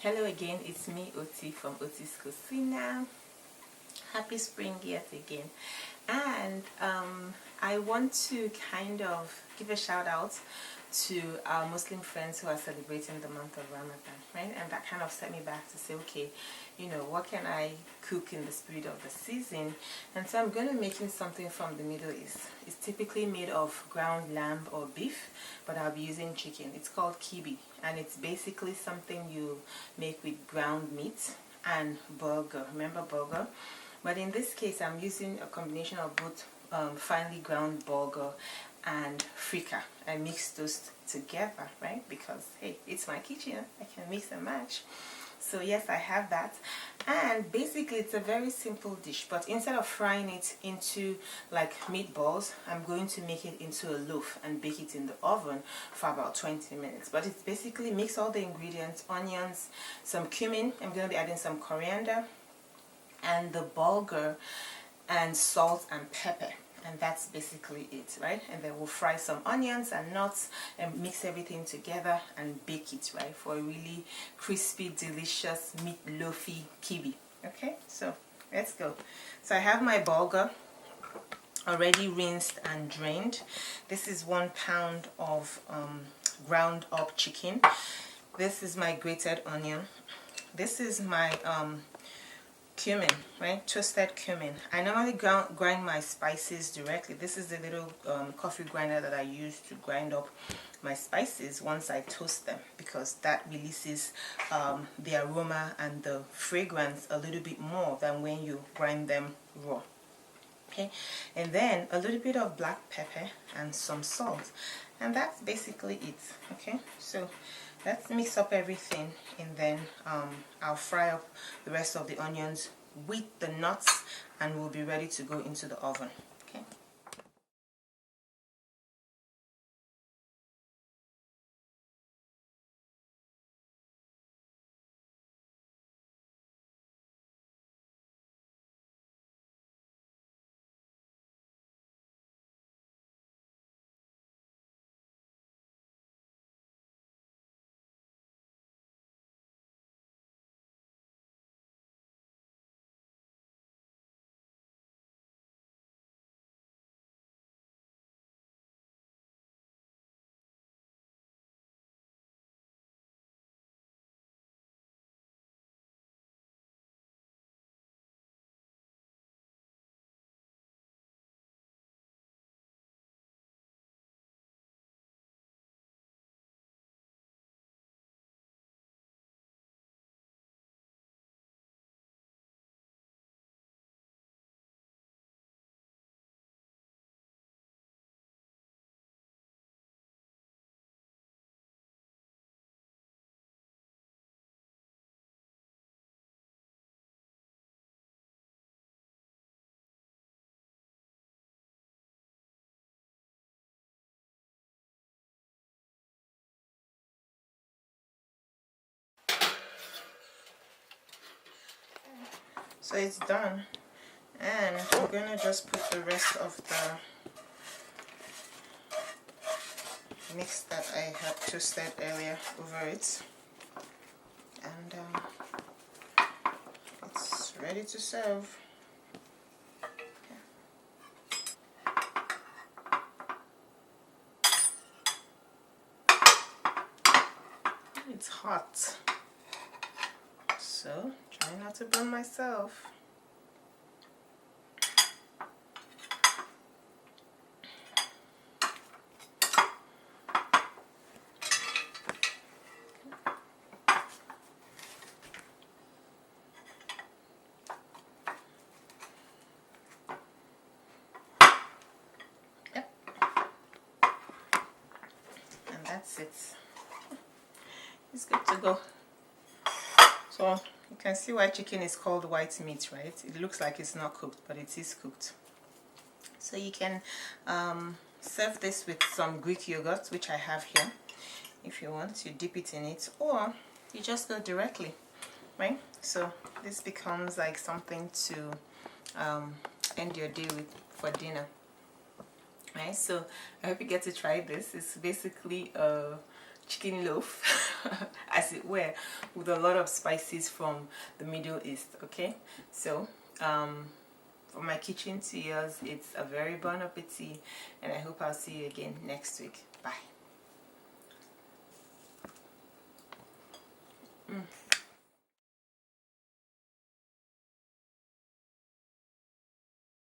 Hello again, it's me Oti from Oti's Cucina. Happy spring yet again. And I want to kind of give a shout out to our Muslim friends who are celebrating the month of Ramadan, right? And that kind of set me back to say, okay, you know, what can I cook in the spirit of the season? And so I'm going to be making something from the Middle East. It's typically made of ground lamb or beef, but I'll be using chicken. It's called kibbe, and it's basically something you make with ground meat and burger. Remember burger? But in this case, I'm using a combination of both finely ground burger and frika. I mix those together, right? Because hey, it's my kitchen, I can mix and match. So yes, I have that, and basically it's a very simple dish, but instead of frying it into like meatballs, I'm going to make it into a loaf and bake it in the oven for about 20 minutes. But it's basically mix all the ingredients: onions, some cumin, I'm going to be adding some coriander, and the bulgur, and salt and pepper, and that's basically it, right? And then we'll fry some onions and nuts and mix everything together and bake it, right, for a really crispy, delicious meatloafy kibbe. Okay, so let's go. So I have my bulgur already rinsed and drained. This is 1 pound of ground up chicken. This is my grated onion. This is my cumin, right? Toasted cumin. I normally grind my spices directly. This is the little coffee grinder that I use to grind up my spices once I toast them, because that releases the aroma and the fragrance a little bit more than when you grind them raw. Okay, and then a little bit of black pepper and some salt, and that's basically it. Okay, so let's mix up everything, and then I'll fry up the rest of the onions with the nuts, and we'll be ready to go into the oven. Okay. So it's done, and we're gonna just put the rest of the mix that I had toasted earlier over it, and it's ready to serve. It's hot, so try not to burn myself. Yep, and that's it. It's good to go. So you can see why chicken is called white meat, right? It looks like it's not cooked, but it is cooked. So you can serve this with some Greek yogurt, which I have here. If you want, you dip it in it, or you just go directly, right? So this becomes like something to end your day with for dinner. Right, so I hope you get to try this. It's basically a chicken loaf as it were, with a lot of spices from the Middle East. Okay, so from my kitchen to yours, it's a very bon appetit, and I hope I'll see you again next week. Bye.